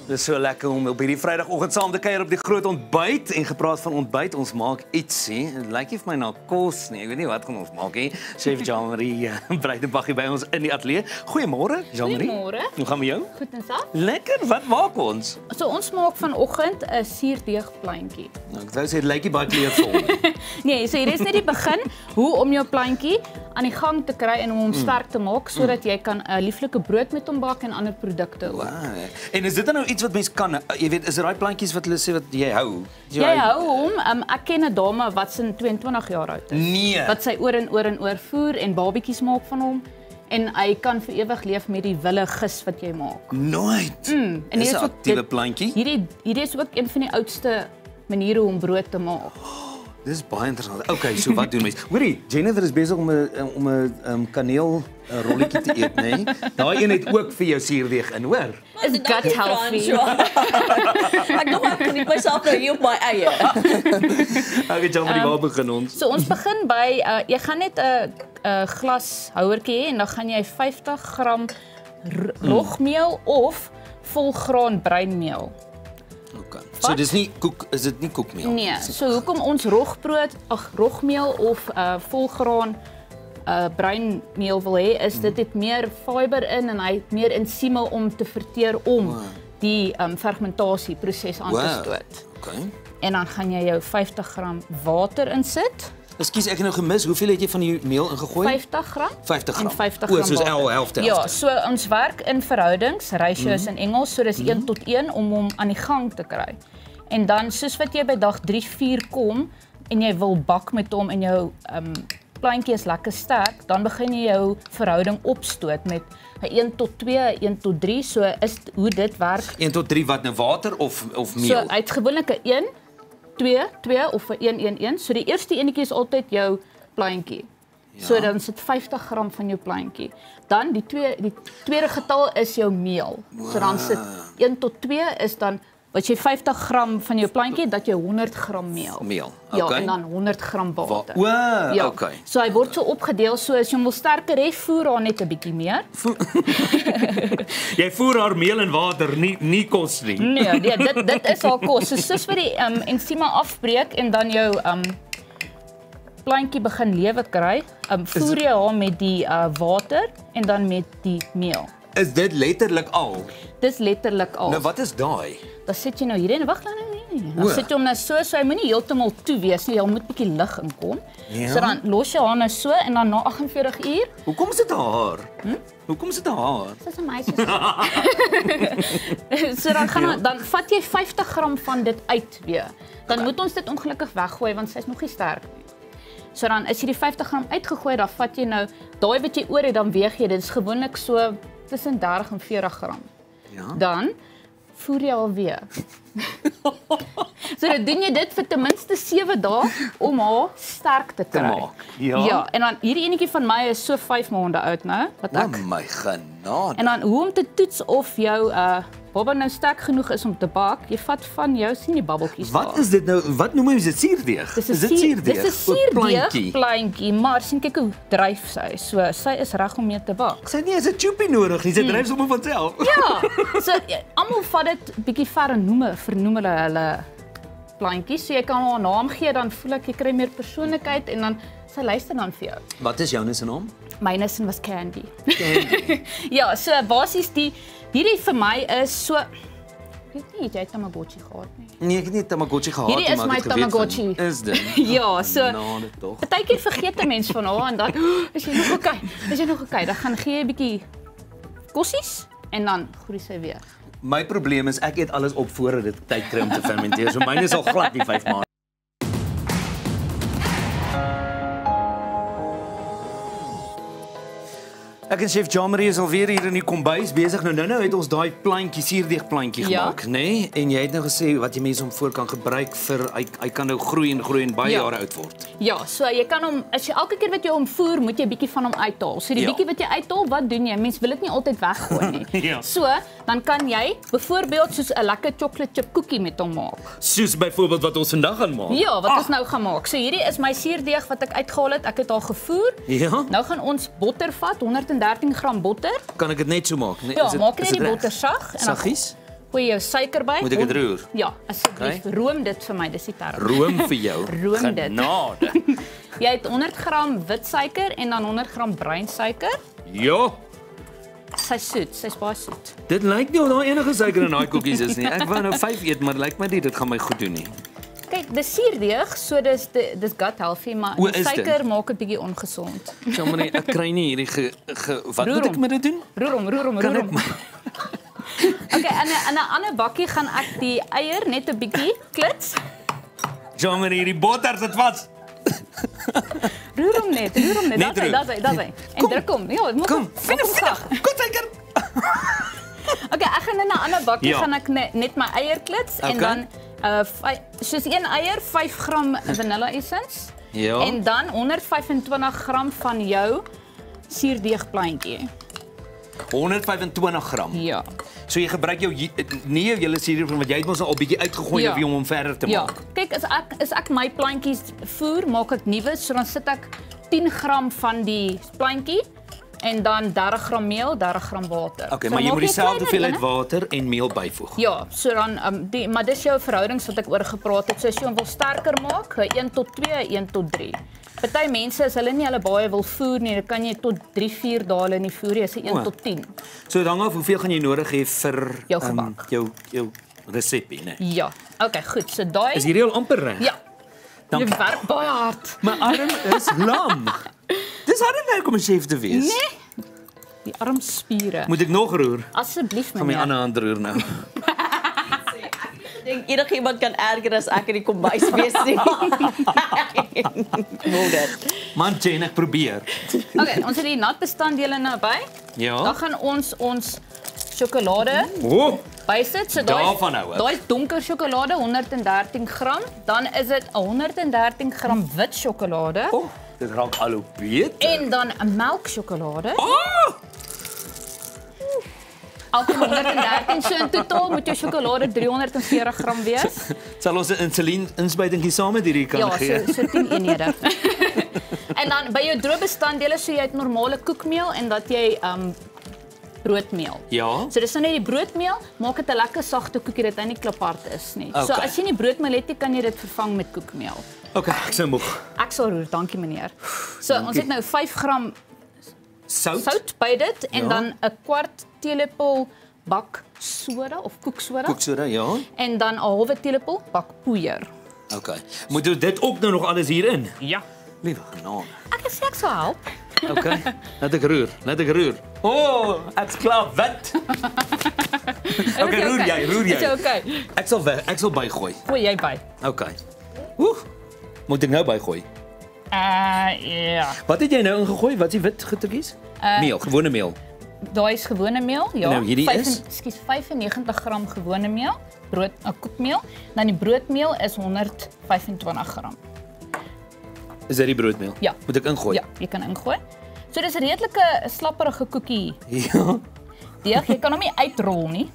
Dit is so lekker om op hierdie Vrydagoggend saam te kuier op die groot ontbyt. En gepraat van ontbyt, ons maak ietsie. Dit lyk nie vir my na kos nie. Ek weet nie wat gaan ons maak nie. Chef Jean-Marie Breitenbach by ons in die ateljee. Goeiemôre, Jean-Marie. Goeiemôre. Hoe gaan met jou? Goed en self? Lekker. Wat maak ons? So ons maak vanoggend 'n suurdeegpleintjie. Nou, ek wou sê dit lyk nie baie kleurvol. Nee, so hier is net die begin hoe om jou pleintjie aan die gang te kry en om hom sterk te maak sodat jy kan 'n lieflike brood met hom bak en ander produkte ook. Wow. En is dit nou iets wat mense kan, jy weet, is daai plantjies wat hulle sê wat jy hou? Jy hou hom, ek ken 'n dame wat sin 22 jaar oud is. Nee. Wat sy oor en oor en oor voer en babietjies maak van hom en hy kan vir ewig leef met die wille gis wat jy maak. Nooit. En Dis 'n aktiewe plantjie. Hierdie is ook een van die oudste maniere om brood te maak. Dis baie interessant. Okay, so wat doen mense? Hoorie, Jennifer is besig om 'n kaneel rolletjie te eet, nê? Nee? Daai een het ook vir jou suurdeeg in, hoor. Is gut healthy. Ek nog maar kan nie myself nou hier op my eie. Okay, Jean-Marie, waar begin ons? So ons begin by jy gaan net 'n glashouertjie hê en dan gaan jy 50 gram rogmeel of volgraan breinmeel. Okay. So dis nie koek, is dit nie koekmeel? Nee, so hoekom ons rogmeel of volgraan breinmeel wil hê is dit het meer fiber in en hy het meer ensieme om te verteer om die fermentasieproses aan te stoot. Okay. En dan gaan jy jou 50 gram water insit. Ekskuus, ek het nou gemis. Hoeveel het jy van die meel ingegooi? 50 gram. 50 gram. En 50 gram soos water. helfte. Ja, so ons werk in verhoudings, ratios in Engels, so dis 1 tot 1 om hom aan die gang te kry. En dan soos wat jy by dag 3-4 kom en jy wil bak met hom en jou pleintjie is lekker sterk, dan begin jy jou verhouding opstoot met 'n 1 tot 2, 1 tot 3, so is hoe dit werk. 1 tot 3 wat nou water of meel? So uit gewoonlik 'n 1, 2, 2 of 'n 1, 1, 1. So die eerste enetjie is altyd jou pleintjie. Ja. So dan sit 50 gram van jou pleintjie. Dan die tweede getal is jou meel. So dan sit 1 tot 2 is dan wat jy 50 gram van jou pleintjie dat jy 100 gram meel. Meel. Okay. Ja, en dan 100 gram water. Ja, okay. So hy word so opgedeel, so as jy hom wil sterker hê, voer haar net 'n bietjie meer. Jy voer haar meel en water, nie kos nie. Nee, dit is haar kos. So soos wat die ensieme afbreek en dan jou pleintjie begin lewe kry, voer jy haar met die water en dan met die meel. Is dit letterlik al? Dis letterlik al. Nou wat is daai? Dan sit jy nou hierin, wag nou nie. Dan sit jy hom nou so hy moenie heeltemal toe wees nie, jy moet 'n bietjie lig inkom. Ja. So dan los jy haar nou so en dan na 48 uur. Hoekom sit haar? Hoekom sit haar? Dis 'n meisie. So dan vat jy 50 gram van dit uit weer. Dan moet ons dit ongelukkig weggooi want sy's nog nie sterk nie. So dan as jy die 50 gram uitgegooi, dan vat jy nou daai wat jy oor het, dan weeg jy dit. Dit is gewoonlik so tussen 30 en 40 gram. Ja. Dan voer jy alweer. So dan doen jy dit vir ten minste 7 dae om haar sterk te kry. Ja, en dan hierdie enetjie van my is so 5 maande oud nou, wat ek. Oh my genade. En dan hoe om te toets of jou baba nou sterk genoeg is om te bak, jy vat van jou sien die babbeltjies daar. Wat is dit nou? Wat noem jy dit? Suurdeeg? Is dit suurdeeg? Dis 'n suurdeeg pleintjie, maar sien kyk hoe dryf sy. So sy is reg om mee te bak. Sy het nie eens 'n choopie nodig nie, sy dryf sommer van self. Ja. So almal vat dit bietjie vernoem hulle plantjies. So jy kan haar naam gee, dan voel ek jy kry meer persoonlikheid en dan sy luister dan vir jou. Wat is joune se naam? Myne se was Candy. Ja, so basies hierdie vir my is so ek weet nie jy het Tamagotchi gehad nie. Nee, ek het nie Tamagotchi gehad nie, hierdie is my Tamagotchi. Is dit? Ja, so tog. Partykeer vergeet 'n mens van haar en dan is jy nog okay. Dan gaan gee jy 'n bietjie kossies en dan groei sy weer. My probleem is ek eet alles op voordat dit tyd kry om te fermenteer. So myne is al glad nie 5 maande. Ek en chef Jean-Marie is alweer hier in die kombuis besig. Nou het ons daai plantjie, suurdeegplantjie gemaak, nê? En jy het nou gesê wat jy mense hom voor kan gebruik vir hy kan nou groei en baie jare oud word. Ja, so jy kan hom as jy elke keer wat jy hom voer, moet jy 'n bietjie van hom uithaal. So die bietjie wat jy uithaal, wat doen jy? Mense wil dit nie altyd weggooi nie. So, dan kan jy byvoorbeeld soos 'n lekker chocolate chip koekie met hom maak. Soos byvoorbeeld wat ons vandag gaan maak. Ja, wat ons nou gaan maak. So hierdie is my suurdeeg wat ek uitgehaal het. Ek het al gevoer. Ja. Nou gaan ons botter vat, 113 gram botter. Kan ek dit net so maak? Nee, Ja, maak net die botter sag en saggies? Gooi jou suiker by. Moet ek dit roer? Ja, asseblief. Room dit vir my, dis die term. Room vir jou. Room dit. Genade. Jy het 100 gram wit suiker en dan 100 gram bruin suiker. Ja. Sy's soet, sy's baie soet. Dit lyk nie of daar enige suiker in daai koekies is nie. Ek wou nou 5 eet, maar lyk my nie dit gaan my goed doen nie. Kyk, dis suurdeeg, so dis gut healthy, maar O, die is suiker dit? maak dit bietjie ongesond. Jammer, ek kry nie hierdie wat Roer moet ek hom. met dit doen? Roer hom. Kan ek Okay, in 'n ander bakkie gaan ek die eier net 'n bietjie klits. Jammer, hierdie botter sit vas. Roer hom net. Net roer. Dat hy. En druk hom. Ja, dit moet Kom, vinnig. Kom suiker. Okay, ek gaan in 'n ander bakkie Ja. gaan ek net my eier klits en Okay. dan soos 1 eier, 5 gram vanilla essence. Ja. En dan 125 gram van jou suurdeegplantjie. 125 gram. Ja. So jy gebruik nie jou hele sirup want jy het mos al 'n bietjie uitgegooi Ja. om hom verder te Ja. maak. Kyk, as ek my plantjies voer, maak ek nuwe, so dan sit ek 10 gram van die plantjie en dan 30 gram meel, 30 gram water. Okay, So maar jy maak moet dieselfde kleiner hoeveelheid ene. water en meel byvoeg. Ja, so dan maar dis jou verhoudings wat ek oor gepraat het. So as jy hom wil sterker maak, 1 tot 2, 1 tot 3. Party mense as hulle nie hulle baie wil voer nie, dan kan jy tot 3-4 dae hulle nie voer nie, as 1 O. tot 10. So dit hang af hoeveel gaan jy nodig hê vir Jou gebak. jou resepie, né? Ja. Okay, goed. So daai Is hierdie al amper reg? Ja. Jy Dankie. werk baie hard. My arm is lam. Dis harde werk om 'n chef te wees. Nee. Die armspiere. Moet ek nog roer? Asseblief Van my meneer. ander hand roer nou. Ek dink enigiemand kan erger as ek in die kombuis wees nie. Moet dit. Man, Jane, ek probeer. Okay, ons het die nat bestanddele nou by. Ja. Dan gaan ons sjokolade O, bysit. So Daarvan hou ek. daai donker sjokolade 113 gram, dan is dit 113 gram wit sjokolade dit raak al hoe beter. en dan 'n melksjokolade. Oh! Alkom 113, so in totaal moet jou sjokolade 340 gram wees. Sal ons 'n insulien inspuitingkie saam met hierdie kan Ja, gee? so 10 eenhede. En dan by jou droë bestanddele, so jy het normale koekmeel en dat jy broodmeel. Ja. So dis nou net die broodmeel, maak dit 'n lekker sagte koekie dat hy nie kliphard is nie. So Okay. as jy nie broodmeel het nie, kan jy dit vervang met koekmeel. Okay, ek sou moeg. Ek sal roer, dankie meneer. So ons het nou 5 gram sout by dit en Ja. dan 'n kwart teelepel baksoda of koeksoda Koeksoda, ja. en dan 'n halwe teelepel bakpoeier. Okay. Moet jy dit ook nou nog alles hierin? Ja. Liewe genade. Ek sal help. Okay. Laat ek roer. Oh, ek's klaar wit. Okay, roer jy. Is okay. Ek sal bygooi. Gooi jy by. Okay. Oeh. Moet ek nou bygooi? Ja. Wat het jy nou ingegooi? Wat is die wit goedjies? Meel, gewone meel. Daai is gewone meel, ja. Nou, hierdie is? Ekskuus, 95 gram gewone meel, koekmeel. Dan die broodmeel is 125 gram. Is dit die broodmeel? Ja. Moet ek ingooi? Ja, jy kan ingooi. So dis 'n redelike slapperige koekie. Ja. Deeg, jy kan hom nie uitrol nie.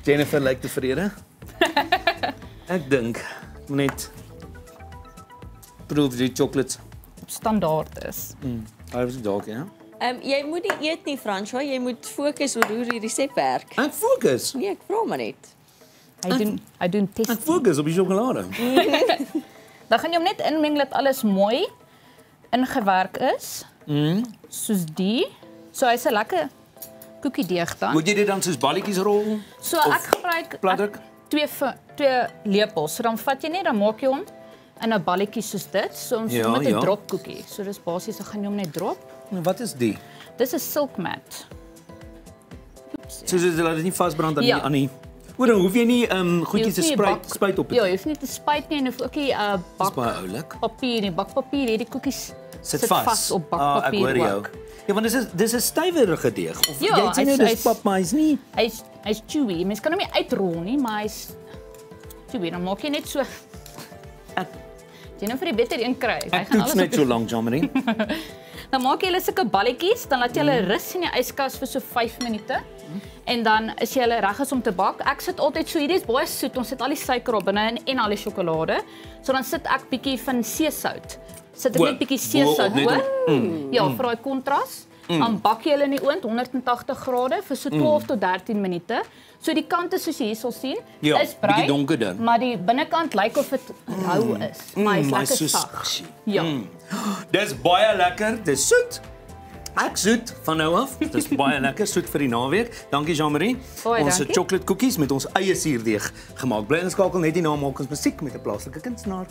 Jennifer lyk tevrede. Ek dink net proef die chocolates. Standaard is. Hy was dalk, ja. Jy moet nie eet nie, François. Jy moet fokus op hoe die resep werk. Ek fokus. Nee, ek vra maar net. Hy doen Ek test. fokus op die sjokolade. Dan gaan jy hom net inmeng dat alles mooi ingewerk is. Soos die. So hy's 'n lekker koekiedeeg dan. Moet jy dit dan soos balletjies rol? So of ek gebruik platdruk? twee lepels. So dan vat jy net, dan maak jy hom in 'n balletjie soos dit. So ons Ja, met 'n ja. drop koekie. So dis basies, dan gaan jy hom net drop. Nou, wat is die? Dis 'n silk mat. Soos dit laat dit nie vasbrand aan Ja. die aan die. O, dan hoef jy nie Jy goedjies te hoef nie spuit op. Ja, jy hoef nie te spuit nie en hoef ook nie Dis baie oulik. bakpapier nie. Bakpapier, hierdie koekies Sit vas op ek bakpapier hoor jou. ook. Ja, want dis 'n stywerige deeg. Of Ja, jy sê nou dis pap, maar hy's nie. Hy's chewy. Mens kan hom nie uitrol nie, maar hy's chewy. Dan maak jy net so. Jy nou vir die beter een kry. Hy Ek gaan toets alles net op. so lank, Jamie. Dan maak jy hulle sulke balletjies, dan laat jy hulle rus in die yskas vir so 5 minute. En dan is jy hulle reg is om te bak. Ek sit altyd so, hierdie is baie soet. Ons sit al die suiker op binne en al die sjokolade. So dan sit ek bietjie van seesout. Sit ek net bietjie seesout net hoor. Ja, vir daai kontras. Dan bak jy hulle in die oond 180 grade vir so 12 tot 13 minute. So die kante soos jy hier sal sien, Ja, is bruin, bietjie donkerder. maar die binnekant lyk of dit rou is. Maar hy's maar lekker so sag. squishy. Ja. Dis baie lekker, dis soet. Ek soet van nou af. Dis baie lekker soet vir die naweek. Dankie Jean-Marie. Baie Ons het dankie. chocolate koekies met ons eie suurdeeg gemaak. Bly inskakel net hierna maak ons musiek met 'n plaaslike kunstenaar.